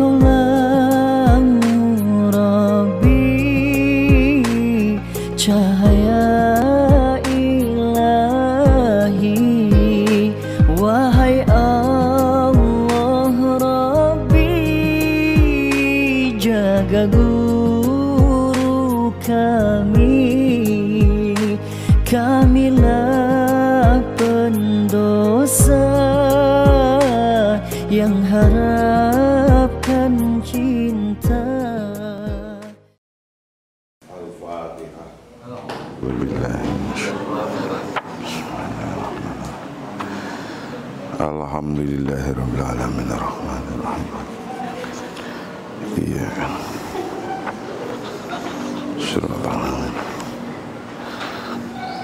Engkaulah Rabbi, cahaya ilahi. Wahai Allah Rabbi, jaga guru kami, kamilah pendosa yang harapkan cinta. Al-Fatihah. Alhamdulillahirabbil alamin arrahmanir rahim. Iya. Shiratal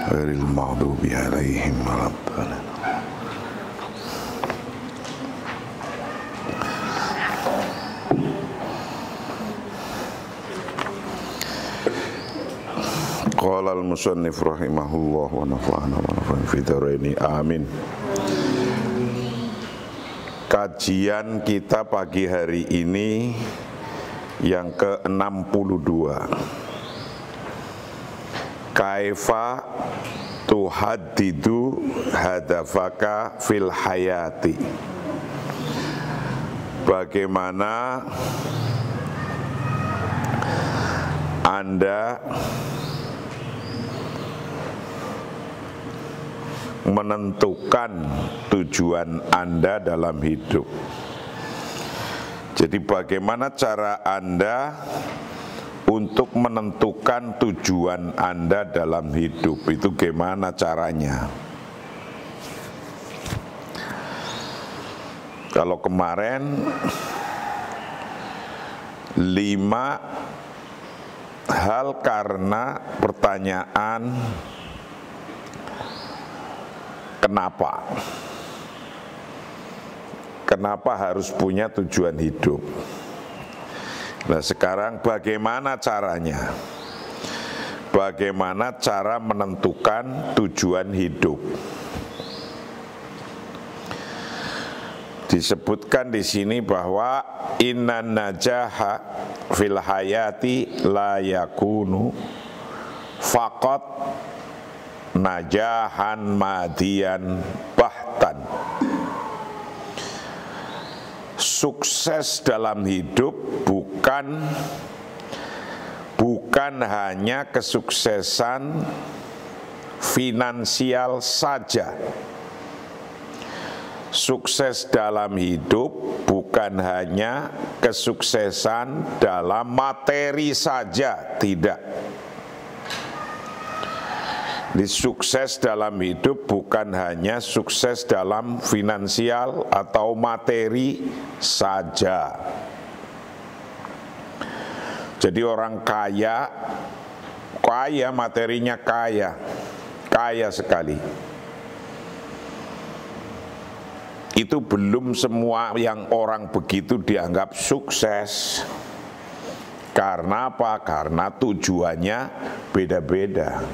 ghairil maghdubi alaihim waladdallin. Qala al-musannif rahimahullah wa nafa'ana wa nafa'an fi dharaini amin. Kajian kita pagi hari ini yang ke-62. Kaifa tuhaddidu hadafaka fil hayati. Bagaimana Anda menentukan tujuan Anda dalam hidup. Jadi bagaimana cara Anda untuk menentukan tujuan Anda dalam hidup? Itu gimana caranya? Kalau kemarin 5 hal karena pertanyaan kenapa? Kenapa harus punya tujuan hidup? Nah sekarang bagaimana caranya? Bagaimana cara menentukan tujuan hidup? Disebutkan di sini bahwa innan najaha fil hayati la yakunu faqat najahan madian bahtan. Sukses dalam hidup bukan hanya kesuksesan finansial saja. Sukses dalam hidup bukan hanya kesuksesan dalam materi saja, tidak. Sukses dalam hidup bukan hanya sukses dalam finansial atau materi saja. Jadi orang kaya materinya kaya sekali. Itu belum semua yang orang begitu dianggap sukses. Karena apa? Karena tujuannya beda-beda.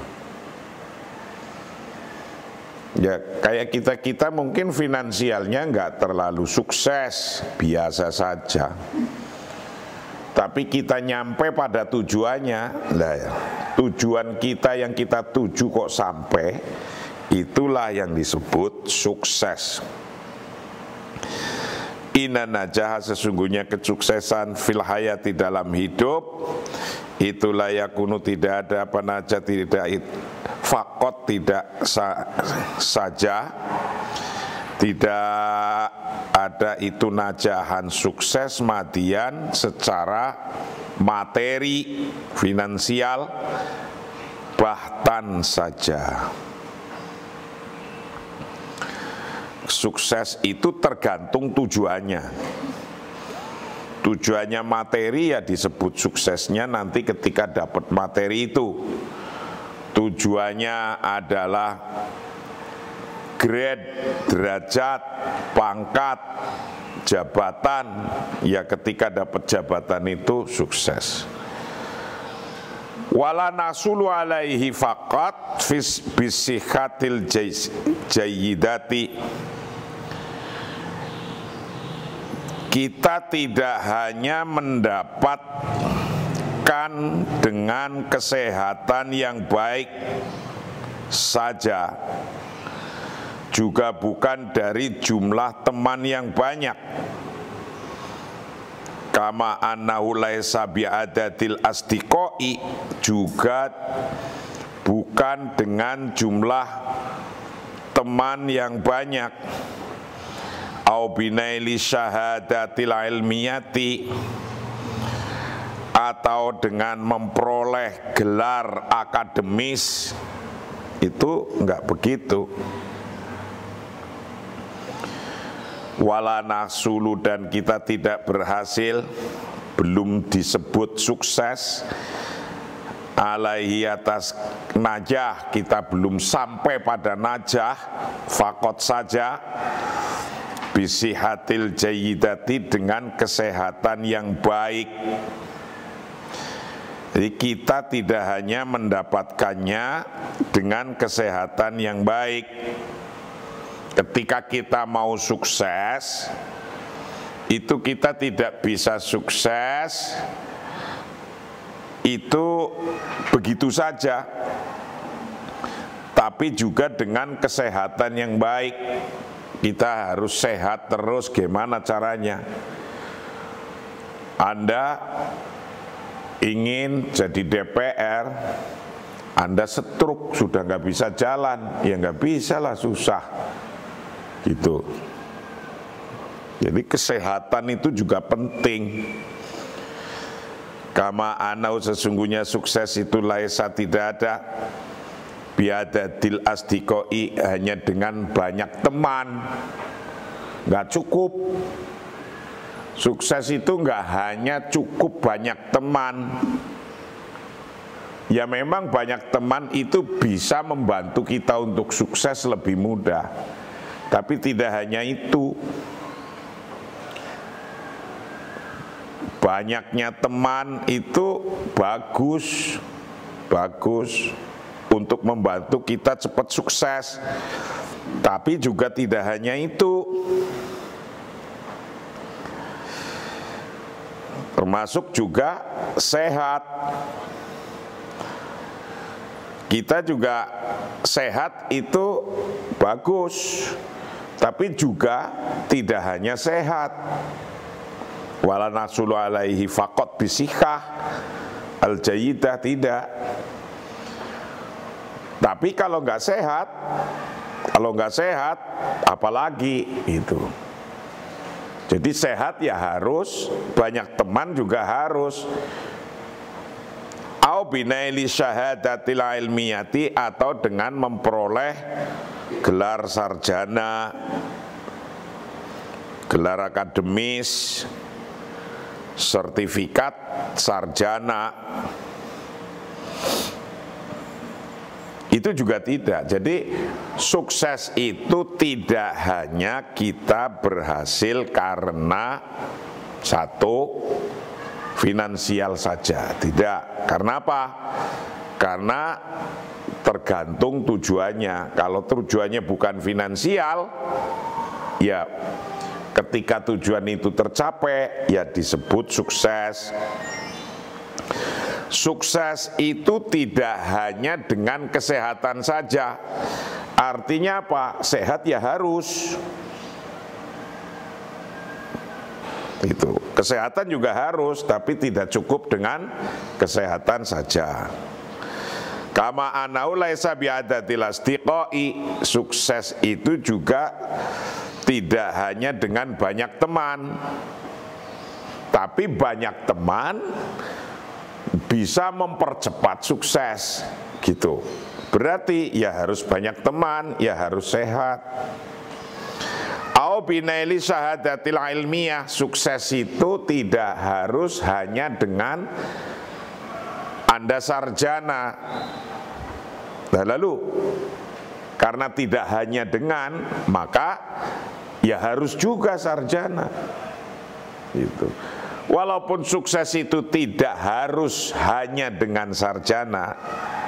Ya kayak kita mungkin finansialnya nggak terlalu sukses, biasa saja. Tapi kita nyampe pada tujuannya, tujuan kita yang kita tuju kok sampai, itulah yang disebut sukses. Inna najaha, sesungguhnya kesuksesan fil hayati dalam hidup, itulah yakunu, tidak ada apa naja, tidak fakot, tidak saja, tidak ada itu najahan sukses madian secara materi finansial, bahtan saja. Sukses itu tergantung tujuannya. Tujuannya materi ya disebut suksesnya nanti ketika dapat materi itu. Tujuannya adalah grade, derajat, pangkat, jabatan, ya ketika dapat jabatan itu sukses. Wala nasulu alaihi faqat bisihhatil jayyidati. kita tidak hanya mendapatkan dengan kesehatan yang baik saja, juga bukan dari jumlah teman yang banyak. Kama annahu laisa bi'adatil asdiqai, juga bukan dengan jumlah teman yang banyak. Au binaili syahadatil ilmiyati, atau dengan memperoleh gelar akademis, itu enggak begitu. Wala nahsulu, dan kita tidak berhasil, belum disebut sukses, alaihi atas najah, kita belum sampai pada najah, fakot saja, bisihatil jayyidati, dengan kesehatan yang baik. Jadi kita tidak hanya mendapatkannya dengan kesehatan yang baik. Ketika kita mau sukses, itu kita tidak bisa sukses itu begitu saja, tapi juga dengan kesehatan yang baik. Kita harus sehat terus. Gimana caranya? Anda ingin jadi DPR, Anda stroke, sudah nggak bisa jalan, ya nggak bisa lah, susah gitu. Jadi kesehatan itu juga penting. Kama anau, sesungguhnya sukses itu laisa, tidak ada biadadil asdiqai, hanya dengan banyak teman, nggak cukup. Sukses itu nggak hanya cukup banyak teman. Ya memang banyak teman itu bisa membantu kita untuk sukses lebih mudah, tapi tidak hanya itu. Banyaknya teman itu bagus untuk membantu kita cepat sukses, tapi juga tidak hanya itu. Termasuk juga sehat. Kita juga sehat itu bagus, tapi juga tidak hanya sehat. Wala nasulu alaihi faqat bisihah al-jayyidah, tidak. Tapi kalau nggak sehat, apalagi itu. Jadi sehat ya harus, banyak teman juga harus. Au binaili syahadatil ilmiyati, atau dengan memperoleh gelar sarjana, gelar akademis, sertifikat sarjana, itu juga tidak. Jadi sukses itu tidak hanya kita berhasil karena satu, finansial saja, tidak. Karena apa? Karena tergantung tujuannya. Kalau tujuannya bukan finansial, ya ketika tujuan itu tercapai, ya disebut sukses. Sukses itu tidak hanya dengan kesehatan saja. Artinya apa? Sehat ya harus. Itu. Kesehatan juga harus, tapi tidak cukup dengan kesehatan saja. Kama anau laisa bi'adatil asdiqai, sukses itu juga tidak hanya dengan banyak teman, tapi banyak teman bisa mempercepat sukses, gitu. Berarti ya harus banyak teman, ya harus sehat. Au binaili syahadatil ilmiyah, sukses itu tidak harus hanya dengan Anda sarjana. Nah, lalu karena tidak hanya dengan, maka ya harus juga sarjana. Gitu. Walaupun sukses itu tidak harus hanya dengan sarjana,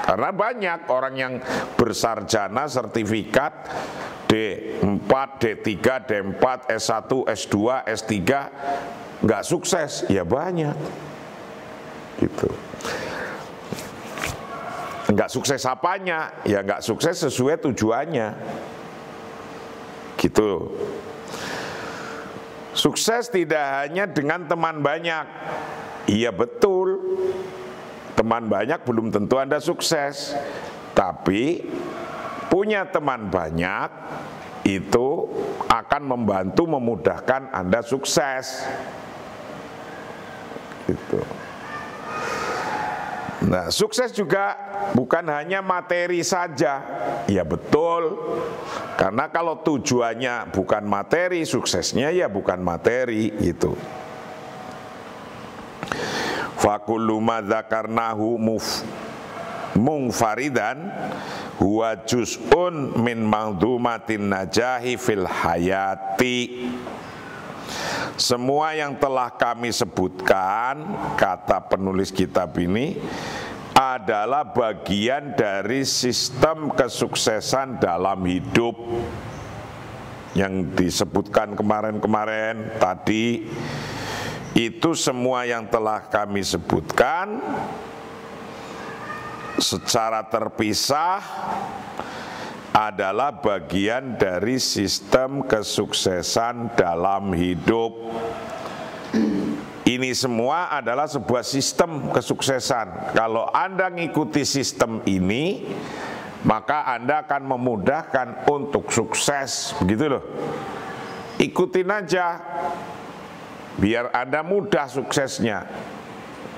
karena banyak orang yang bersarjana, sertifikat, D4, D3, D4, S1, S2, S3 nggak sukses, ya banyak gitu. Nggak sukses apanya? Ya nggak sukses sesuai tujuannya gitu. Sukses tidak hanya dengan teman banyak. Iya betul, teman banyak belum tentu Anda sukses. Tapi punya teman banyak itu akan membantu memudahkan Anda sukses gitu. Nah, sukses juga bukan hanya materi saja. Ya betul. Karena kalau tujuannya bukan materi, suksesnya ya bukan materi gitu. Fa kullu ma dzakarnahu munfaridan huwa juz'un min mangdumatin najahi fil hayati. Semua yang telah kami sebutkan, kata penulis kitab ini, adalah bagian dari sistem kesuksesan dalam hidup yang disebutkan kemarin-kemarin tadi. Itu semua yang telah kami sebutkan secara terpisah adalah bagian dari sistem kesuksesan dalam hidup. Ini semua adalah sebuah sistem kesuksesan. Kalau Anda ngikuti sistem ini, maka Anda akan memudahkan untuk sukses, begitu loh. Ikutin aja, biar Anda mudah suksesnya.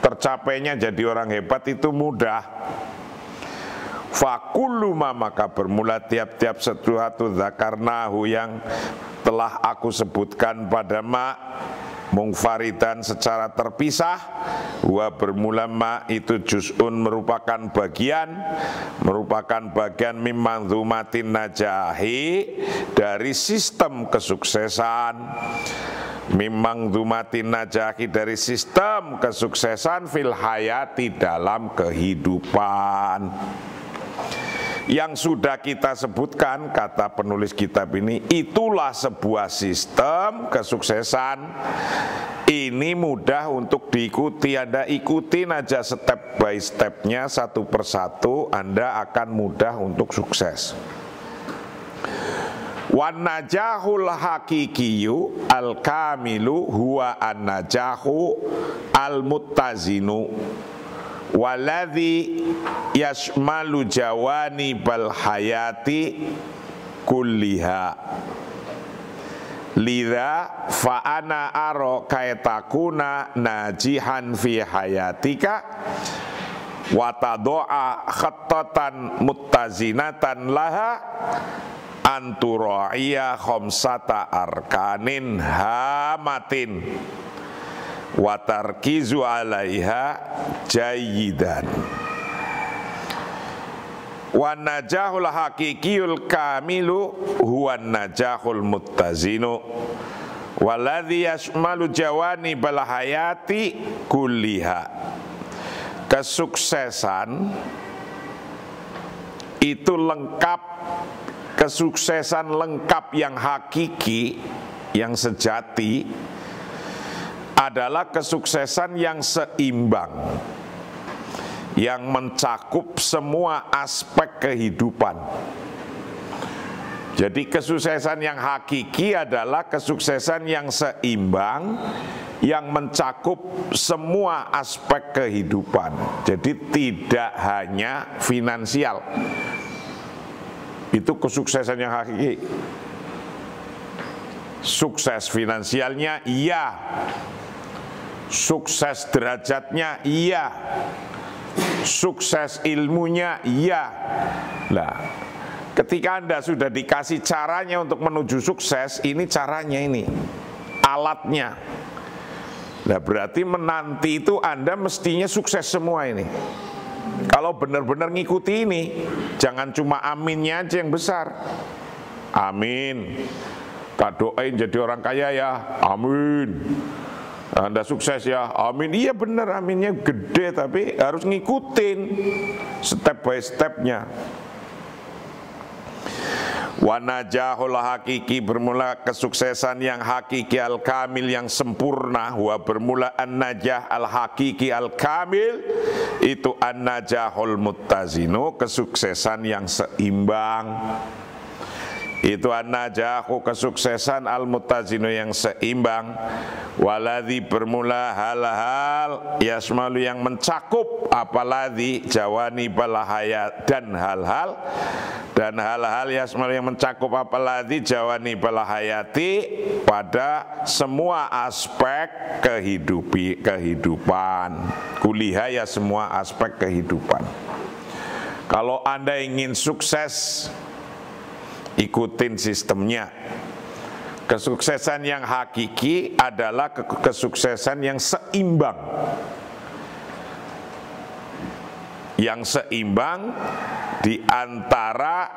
Tercapainya jadi orang hebat itu mudah. Fakullu maka bermula tiap-tiap sesuatu dzakarnahu yang telah aku sebutkan pada mungfaridan secara terpisah, wa bermula itu juz'un merupakan bagian mimangdumatin najahi dari sistem kesuksesan. Mimangdumatin najahi dari sistem kesuksesan fil hayati dalam kehidupan. Yang sudah kita sebutkan, kata penulis kitab ini, itulah sebuah sistem kesuksesan. Ini mudah untuk diikuti. Anda ikutin aja step by stepnya, satu persatu, Anda akan mudah untuk sukses. Wan najahul hakikiyu al kamilu huwa an najahu al muttazinu waladhi yashmalu jawani bal hayati kulliha. Lidha fa'ana aro kaitakuna najihan fi hayatika watado'a khattatan muttazinatan laha antura'iya khomsata arkanin hamatin watarkizu alaiha jayidan. Wan najahul hakikiyul kamilu huwan najahul muttazinu waladhi yashmalu jawani bal hayati kulliha. Kesuksesan itu lengkap, kesuksesan lengkap yang hakiki, yang sejati adalah kesuksesan yang seimbang, yang mencakup semua aspek kehidupan. Jadi kesuksesan yang hakiki adalah kesuksesan yang seimbang, yang mencakup semua aspek kehidupan. Jadi tidak hanya finansial. Itu kesuksesan yang hakiki. Sukses finansialnya iya, sukses derajatnya iya, sukses ilmunya iya. Nah, ketika Anda sudah dikasih caranya untuk menuju sukses, ini caranya, ini alatnya. Nah, berarti menanti itu Anda mestinya sukses semua ini. Kalau benar-benar ngikuti ini, jangan cuma aminnya aja yang besar. Amin, tak doain jadi orang kaya ya, amin. Anda sukses ya, amin. Iya benar, aminnya gede, tapi harus ngikutin step by stepnya. Wa najahul hakiki, bermula kesuksesan yang hakiki al-kamil yang sempurna. Wa bermula an-najah al-hakiki al-kamil, itu an-najahul muttazinu, kesuksesan yang seimbang. Itu an-najahu, kesuksesan al-muttazinu yang seimbang. Waladhi, bermula hal-hal yasmalu, yang mencakup, apalagi jawani balahaya, dan hal-hal yasmalu, yang mencakup apalagi jawani balahayati, pada semua aspek kehidupan. Kuliah ya semua aspek kehidupan. Kalau Anda ingin sukses, ikutin sistemnya. Kesuksesan yang hakiki adalah kesuksesan yang seimbang. Yang seimbang di antara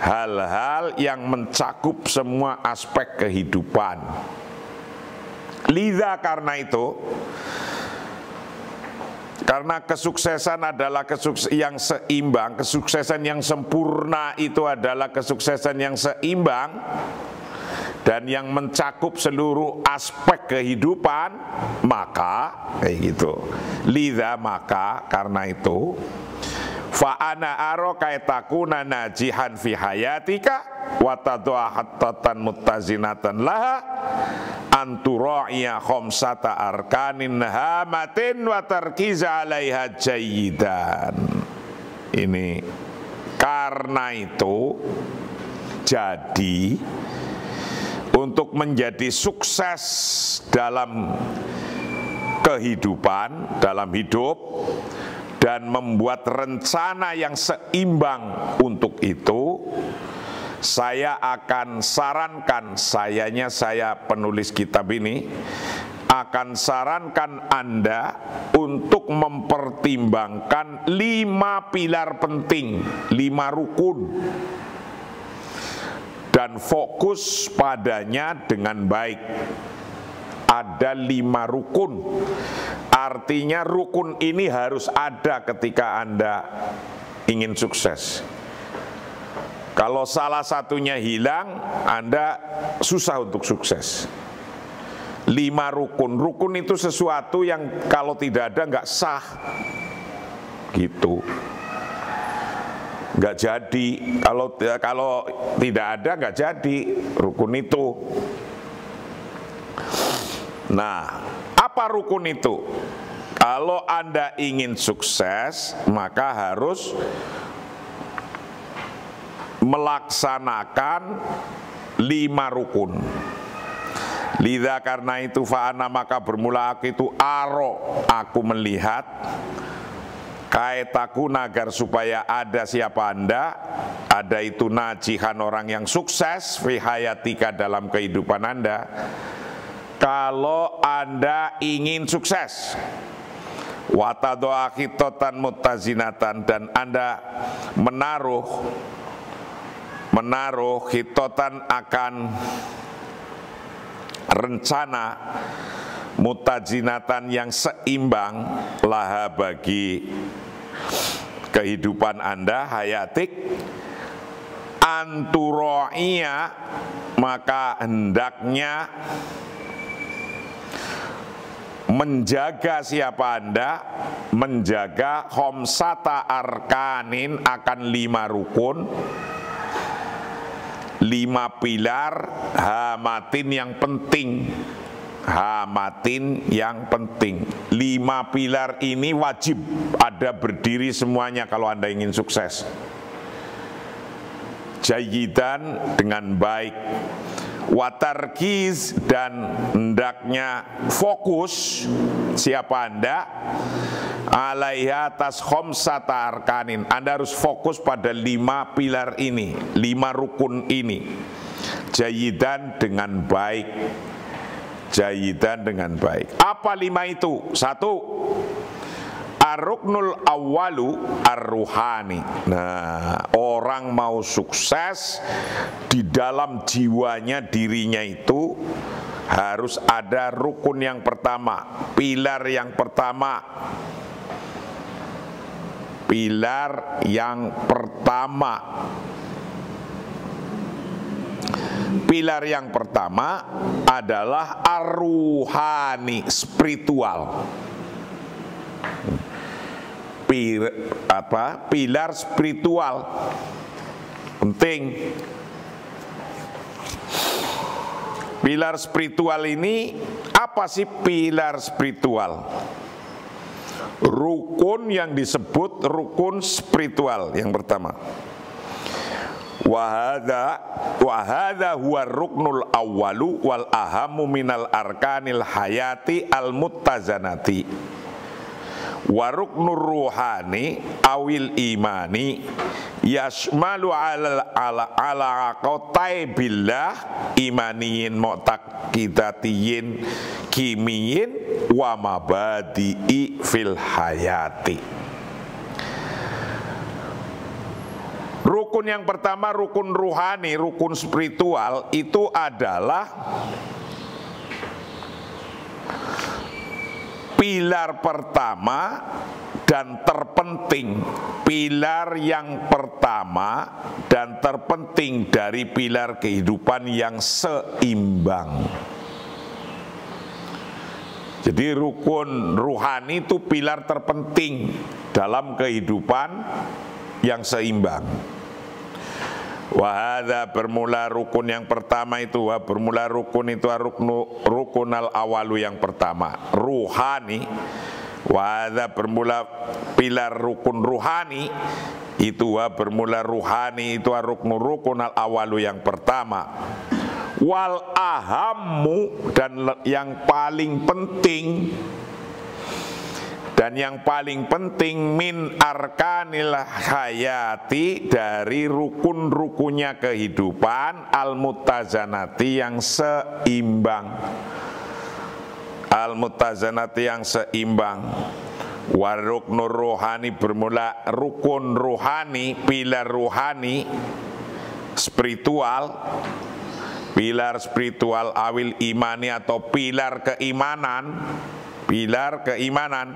hal-hal yang mencakup semua aspek kehidupan. Lidha, karena itu, karena kesuksesan adalah yang seimbang, kesuksesan yang sempurna itu adalah kesuksesan yang seimbang dan yang mencakup seluruh aspek kehidupan, maka kayak gitu. Lidha, maka karena itu, fa ana aro kaitakuna najihan fi hayatika wa tadwa hattatan muttazinatan laha antura'iya khamsata arkanin hamatin wa tarkiza alaiha jayidan. Ini karena itu, jadi untuk menjadi sukses dalam kehidupan, dalam hidup, dan membuat rencana yang seimbang untuk itu, saya akan sarankan, saya penulis kitab ini, akan sarankan Anda untuk mempertimbangkan 5 pilar penting, 5 rukun, dan fokus padanya dengan baik. Ada 5 rukun, artinya rukun ini harus ada ketika Anda ingin sukses. Kalau salah satunya hilang, Anda susah untuk sukses. 5 rukun. Rukun itu sesuatu yang kalau tidak ada nggak sah. Gitu. Nggak jadi. Kalau tidak ada nggak jadi rukun itu. Nah, apa rukun itu? Kalau Anda ingin sukses, maka harus melaksanakan 5 rukun. Lidha, karena itu, fa'ana, maka bermula aku itu aro, aku melihat, kaitaku, agar supaya ada siapa Anda, ada itu najihan, orang yang sukses, fi hayatika, dalam kehidupan Anda. Kalau Anda ingin sukses, watadoa khitotan mutazinatan, dan Anda menaruh khitotan, akan rencana mutazinatan yang seimbang, laha, bagi kehidupan Anda, hayatik, anturo'iyya, maka hendaknya menjaga siapa Anda, menjaga khamsata arkanin, akan 5 rukun, 5 pilar, hamatin yang penting. Hamatin yang penting. 5 pilar ini wajib ada berdiri semuanya kalau Anda ingin sukses. Jayidan, dengan baik. Watarkiz, dan hendaknya fokus siapa Anda, alaiha, atas khamsata arkanin. Anda harus fokus pada 5 pilar ini, 5 rukun ini. Jayidan, dengan baik. Jayidan, dengan baik. Apa 5 itu? 1, ar-ruknul awwalu ar-ruhani. Nah, orang mau sukses, di dalam jiwanya, dirinya itu harus ada rukun yang pertama, pilar yang pertama. Pilar yang pertama Pilar yang pertama adalah ar-ruhani, spiritual. Pilar spiritual penting. Pilar spiritual ini apa sih pilar spiritual? Rukun yang disebut rukun spiritual yang pertama. Wahada huwa ruknul awwalu wal ahamu minal arkanil hayati al muttazanati. Wa ruknur ruhani awil imani yashmalu ala aqotai billah imaniyin mu'taqidatiyin kimiyin wa mabadi'i fil hayati. Rukun yang pertama, rukun ruhani, rukun spiritual itu adalah pilar pertama dan terpenting, pilar yang pertama dan terpenting dari pilar kehidupan yang seimbang. Jadi rukun ruhani itu pilar terpenting dalam kehidupan yang seimbang. Wahada bermula rukun yang pertama itu, bermula rukun itu rukun al awalu yang pertama, ruhani. Wahada bermula pilar rukun ruhani itu, bermula ruhani itu rukun al awalu yang pertama. Wal ahammu, dan yang paling penting, dan yang paling penting min arkanil hayati, dari rukun-rukunnya kehidupan al muttazanati yang seimbang, al muttazanati yang seimbang. Wa ruknur ruhani bermula rukun ruhani, pilar ruhani spiritual, pilar spiritual awil imani atau pilar keimanan. Pilar keimanan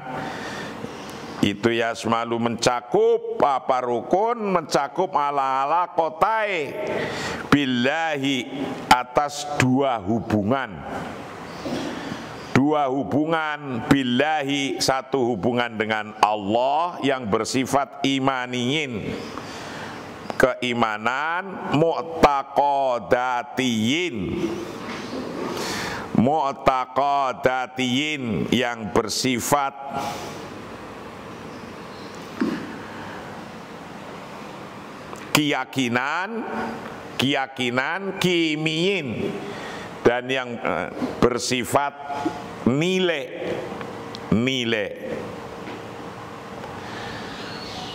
itu yasmalu mencakup apa rukun, mencakup ala kotai billahi, atas dua hubungan billahi, satu hubungan dengan Allah yang bersifat imaniyin, keimanan, mu'taqadatiyin yang bersifat keyakinan kimiyin, dan yang bersifat nilai.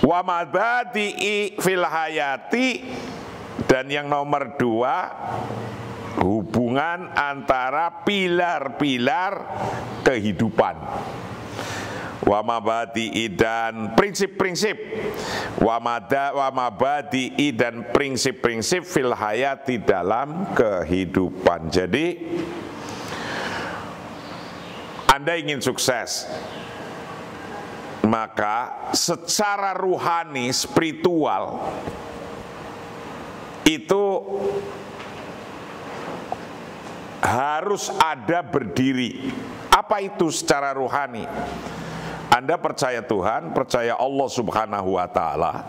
Wa mabadi'i fil hayati, dan yang nomor dua hubungan antara pilar-pilar kehidupan. Wa mabadi'i, dan prinsip-prinsip, wa mabadi'i, dan prinsip-prinsip fil hayati, dalam kehidupan. Jadi Anda ingin sukses, maka secara ruhani, spiritual itu harus ada berdiri. Apa itu secara ruhani? Anda percaya Tuhan, percaya Allah Subhanahu wa ta'ala.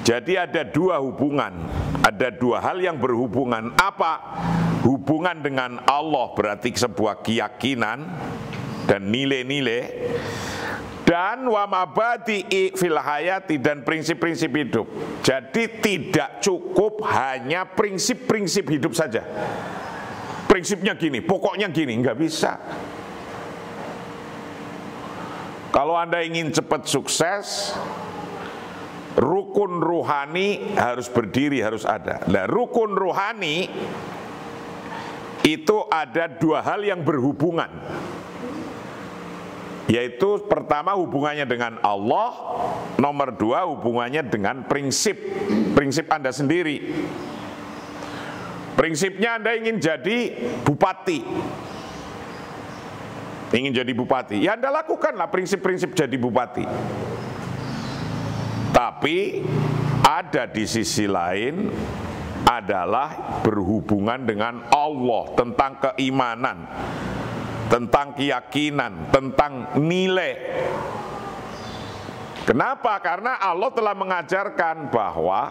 Jadi ada dua hubungan, ada dua hal yang berhubungan. Apa? Hubungan dengan Allah berarti sebuah keyakinan dan nilai-nilai, dan wa mabadi'i fil hayati, dan prinsip-prinsip hidup. Jadi tidak cukup hanya prinsip-prinsip hidup saja. Prinsipnya gini, pokoknya gini, nggak bisa. Kalau Anda ingin cepat sukses, rukun ruhani harus berdiri, harus ada. Nah, rukun ruhani itu ada dua hal yang berhubungan, yaitu pertama hubungannya dengan Allah, nomor dua hubungannya dengan prinsip Anda sendiri. Prinsipnya Anda ingin jadi bupati, ya Anda lakukanlah prinsip-prinsip jadi bupati. Tapi ada di sisi lain adalah berhubungan dengan Allah, tentang keimanan, tentang keyakinan, tentang nilai. Kenapa? Karena Allah telah mengajarkan bahwa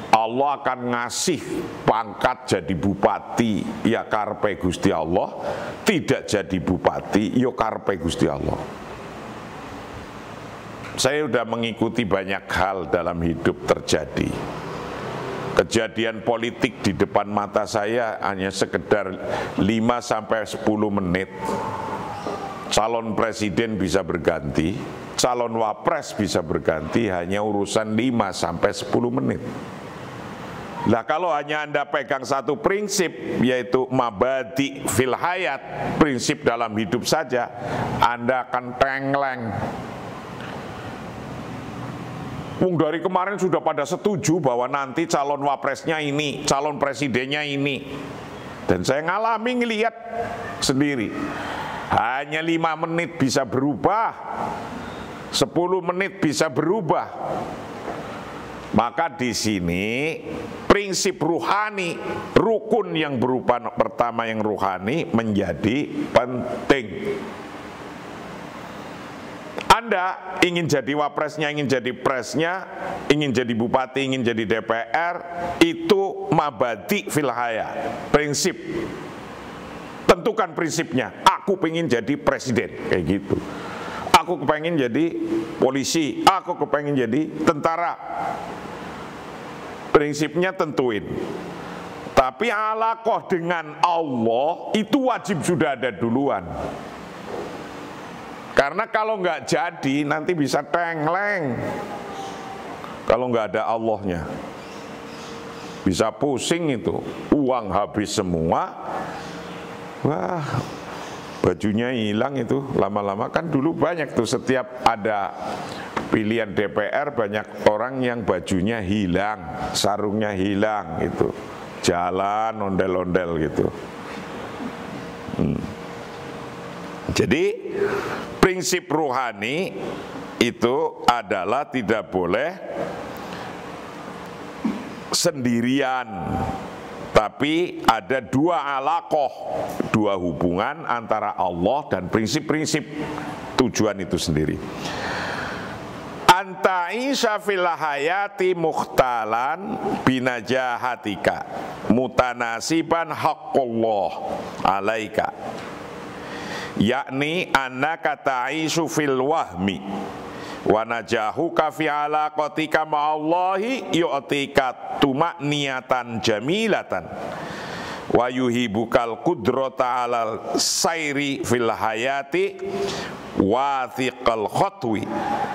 Allah akan ngasih pangkat jadi bupati, ya karpe Gusti Allah. Tidak jadi bupati, ya karpe Gusti Allah. Saya sudah mengikuti banyak hal dalam hidup terjadi. Kejadian politik di depan mata saya hanya sekedar 5-10 menit. Calon presiden bisa berganti, calon wapres bisa berganti, hanya urusan 5-10 menit. Nah, kalau hanya Anda pegang satu prinsip, yaitu mabadi fil hayat, prinsip dalam hidup saja, Anda akan tengleng. Dari kemarin sudah pada setuju bahwa nanti calon wapresnya ini, calon presidennya ini. Dan saya ngalami ngelihat sendiri. Hanya 5 menit bisa berubah, 10 menit bisa berubah. Maka di sini prinsip ruhani, rukun yang berupa pertama yang ruhani menjadi penting. Anda ingin jadi wapresnya, ingin jadi presnya, ingin jadi bupati, ingin jadi DPR, itu mabadi fil haya, prinsip. Tentukan prinsipnya. Aku pengen jadi presiden, kayak gitu. Aku kepengen jadi polisi, aku kepengen jadi tentara. Prinsipnya tentuin. Tapi alaqah dengan Allah itu wajib sudah ada duluan. Karena kalau nggak jadi nanti bisa tengleng. Kalau nggak ada Allahnya, bisa pusing itu. Uang habis semua. Wah, bajunya hilang itu lama-lama. Kan dulu banyak tuh, setiap ada pilihan DPR banyak orang yang bajunya hilang, sarungnya hilang gitu, jalan ondel-ondel gitu. Jadi prinsip ruhani itu adalah tidak boleh sendirian, tapi ada dua alaqah, dua hubungan antara Allah dan prinsip-prinsip tujuan itu sendiri. Anta isya fil hayati mukhtalan binajahatika mutanasiban haqqullah alaika, yakni annaka ta'isu fil wahmi wa najahuka fi alaqatika ma'allahi yu'tika tuma'niyatan jamilatan wa yuhibukal qudrata alal sayri fil hayati wathiqal khatwi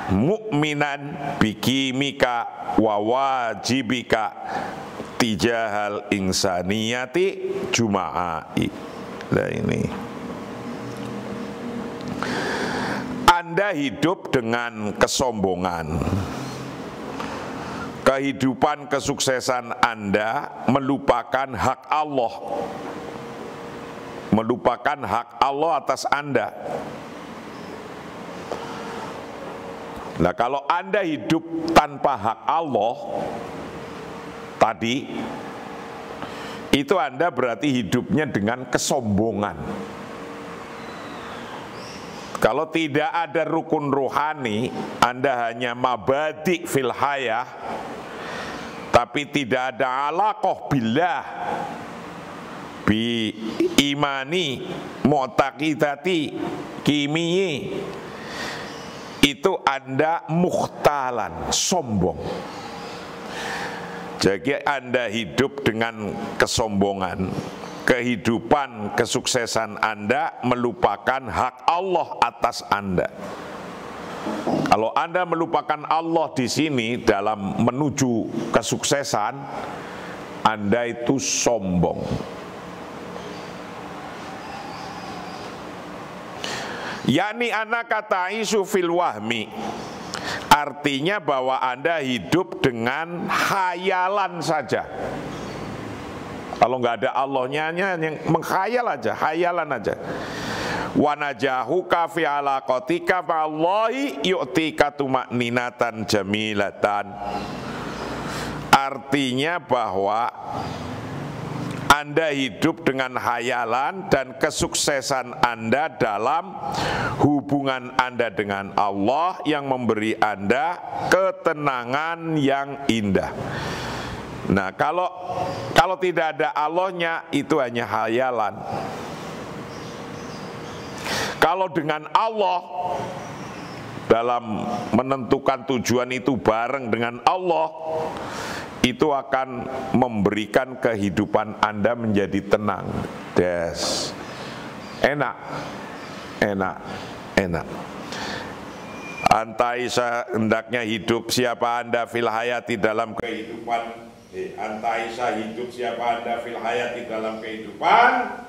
mu'minan bikimika wa wajibika tijahal insaniyati juma'i. Nah ini, Anda hidup dengan kesombongan. Kehidupan kesuksesan Anda melupakan hak Allah. Melupakan hak Allah atas Anda. Nah, kalau Anda hidup tanpa hak Allah tadi, itu Anda berarti hidupnya dengan kesombongan. Kalau tidak ada rukun rohani, Anda hanya mabadi fil hayah, tapi tidak ada alaqah billah, bi imani mu'taqidati kimiyi, itu Anda mukhtalan, sombong. Jadi Anda hidup dengan kesombongan. Kehidupan kesuksesan Anda melupakan hak Allah atas Anda. Kalau Anda melupakan Allah di sini dalam menuju kesuksesan, Anda itu sombong. Yani anaka ta'isu fil wahmi, artinya bahwa Anda hidup dengan khayalan saja. Kalau nggak ada Allahnya, yang menghayal aja, hayalan aja. Wa najahuka fi alaqatika ma'allahi yu'tika tuma'ninatan jamilatan. artinya bahwa Anda hidup dengan hayalan dan kesuksesan Anda dalam hubungan Anda dengan Allah yang memberi Anda ketenangan yang indah. Nah, kalau tidak ada Allahnya, itu hanya hayalan. Kalau dengan Allah, dalam menentukan tujuan itu bareng dengan Allah, itu akan memberikan kehidupan Anda menjadi tenang. Enak. Antaisa hendaknya hidup siapa Anda fil hayati dalam kehidupan. Antaisa hidup siapa Anda fil hayati dalam kehidupan.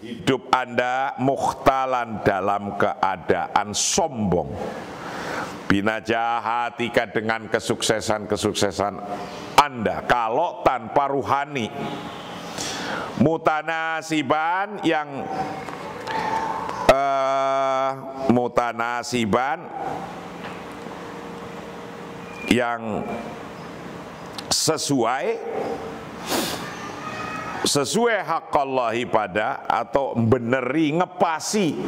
Hidup Anda mukhtalan dalam keadaan sombong. Binajahatika dengan kesuksesan Anda kalau tanpa ruhani. Mutanasiban yang sesuai hak Allahi pada, atau beneri, ngepasi,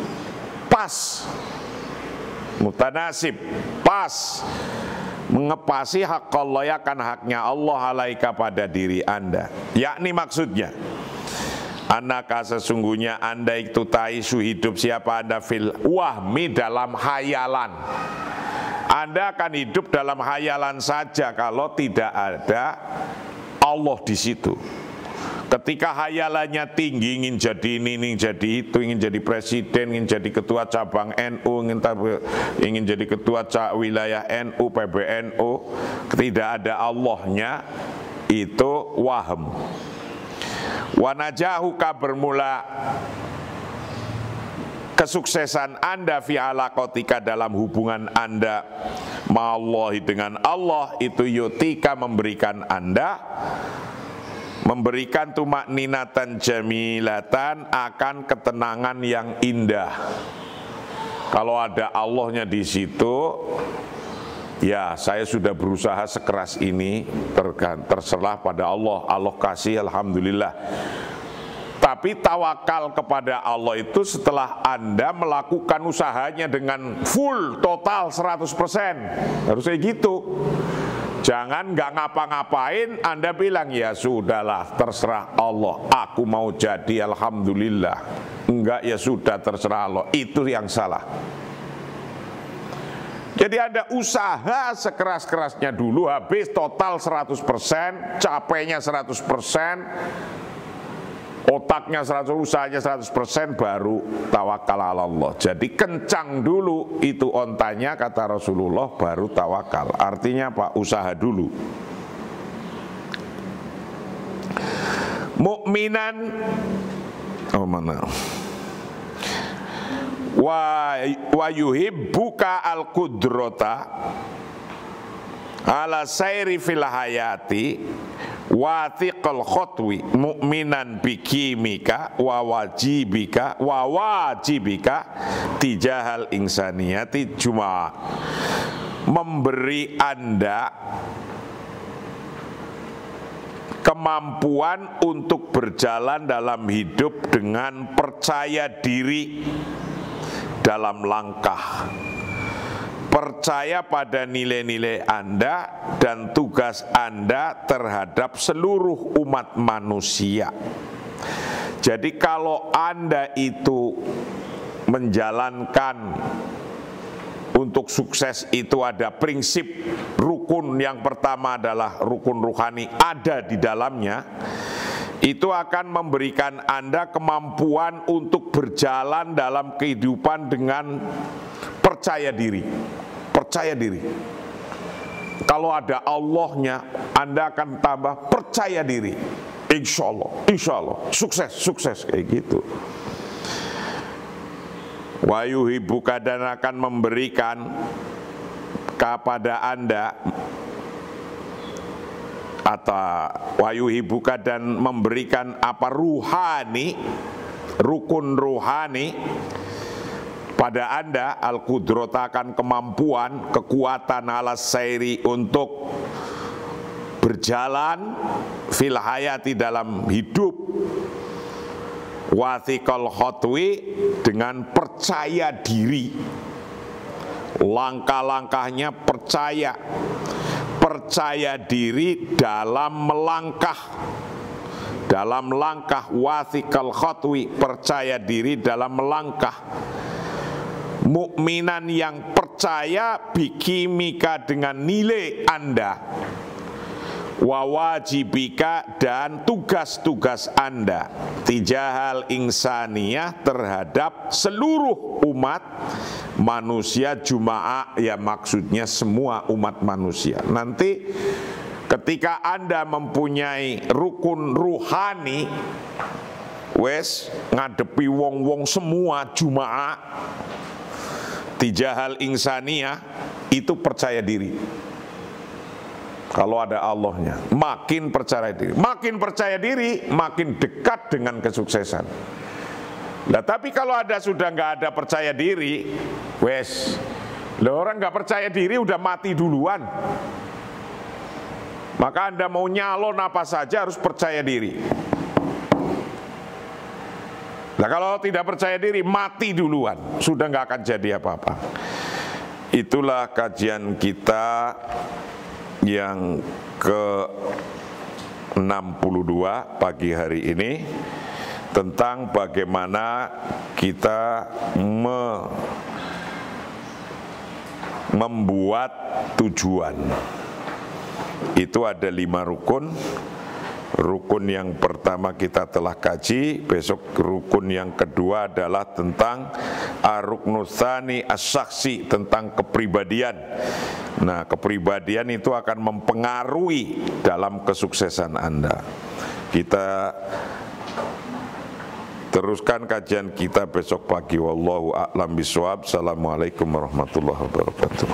pas, mutanasib, pas, mengepasi hak Allah akan haknya Allah alaika pada diri Anda. Yakni maksudnya, anaka sesungguhnya Anda itu taisu hidup siapa Anda fil wahmi dalam hayalan. Anda akan hidup dalam hayalan saja kalau tidak ada Allah di situ. Ketika hayalannya tinggi, ingin jadi ini, ingin jadi itu, ingin jadi presiden, ingin jadi ketua cabang NU, ingin jadi ketua wilayah NU, PBNU, tidak ada Allahnya, itu wahm. Wanajahuka bermula kesuksesan Anda fi alaqatika dalam hubungan Anda ma'allahi dengan Allah, itu yutika memberikan Anda, memberikan tumakninatan jamilatan, akan ketenangan yang indah. Kalau ada Allahnya di situ, ya saya sudah berusaha sekeras ini, terserah pada Allah. Allah kasih, alhamdulillah. Tapi tawakal kepada Allah itu setelah Anda melakukan usahanya dengan full, total 100%. Harusnya gitu. Jangan nggak ngapa-ngapain, Anda bilang, ya sudahlah, terserah Allah, aku mau jadi, alhamdulillah. Enggak, ya sudah, terserah Allah. Itu yang salah. Jadi ada usaha sekeras-kerasnya dulu, habis total 100%, capeknya 100%, otaknya 100%, usahanya 100%, baru tawakal ala Allah. Jadi kencang dulu itu ontanya, kata Rasulullah, baru tawakal. Artinya apa? Usaha dulu. Mukminan, oh mana? Wa yuhibbuka al-qudrata ala sayri fil hayati wathiqal khotwi mu'minan bikimika wa wajibika tijahal insaniyati juma. Memberi Anda kemampuan untuk berjalan dalam hidup dengan percaya diri dalam langkah, percaya pada nilai-nilai Anda dan tugas Anda terhadap seluruh umat manusia. Jadi kalau Anda itu menjalankan, untuk sukses itu ada prinsip rukun, yang pertama adalah rukun ruhani ada di dalamnya, itu akan memberikan Anda kemampuan untuk berjalan dalam kehidupan dengan percaya diri. Percaya diri. Kalau ada Allahnya, Anda akan tambah percaya diri. Insya Allah, sukses kayak gitu. Wa yuhibbuka, dan akan memberikan kepada Anda, atau wa yuhibbuka, dan memberikan apa, ruhani, rukun ruhani pada Anda, al-qudrata, akan kemampuan, kekuatan ala sairi untuk berjalan fil hayati dalam hidup, wathiqal khotwi dengan percaya diri, langkah-langkahnya percaya diri dalam melangkah, dalam langkah, wathiqal khotwi percaya diri dalam melangkah, mukminan yang percaya bikimika dengan nilai Anda, wawajibika dan tugas-tugas Anda, tijahal insaniyah terhadap seluruh umat manusia, juma'ah ya maksudnya semua umat manusia. Nanti ketika Anda mempunyai rukun ruhani, wes ngadepi wong-wong semua juma'ah, tijahal insaniyah itu percaya diri. Kalau ada Allahnya, makin percaya diri, makin dekat dengan kesuksesan. Nah, tapi kalau sudah nggak ada percaya diri, wes, orang nggak percaya diri udah mati duluan. Maka Anda mau nyalon apa saja harus percaya diri. Nah, kalau tidak percaya diri, mati duluan, sudah nggak akan jadi apa-apa. Itulah kajian kita yang ke-62 pagi hari ini tentang bagaimana kita membuat tujuan. Itu ada 5 rukun. Rukun yang pertama kita telah kaji, besok rukun yang kedua adalah tentang ar-ruknus tsani as-syakhsi, tentang kepribadian. Nah, kepribadian itu akan mempengaruhi dalam kesuksesan Anda. Kita teruskan kajian kita besok pagi. Wallahu a'lam bishawab. Assalamualaikum warahmatullahi wabarakatuh.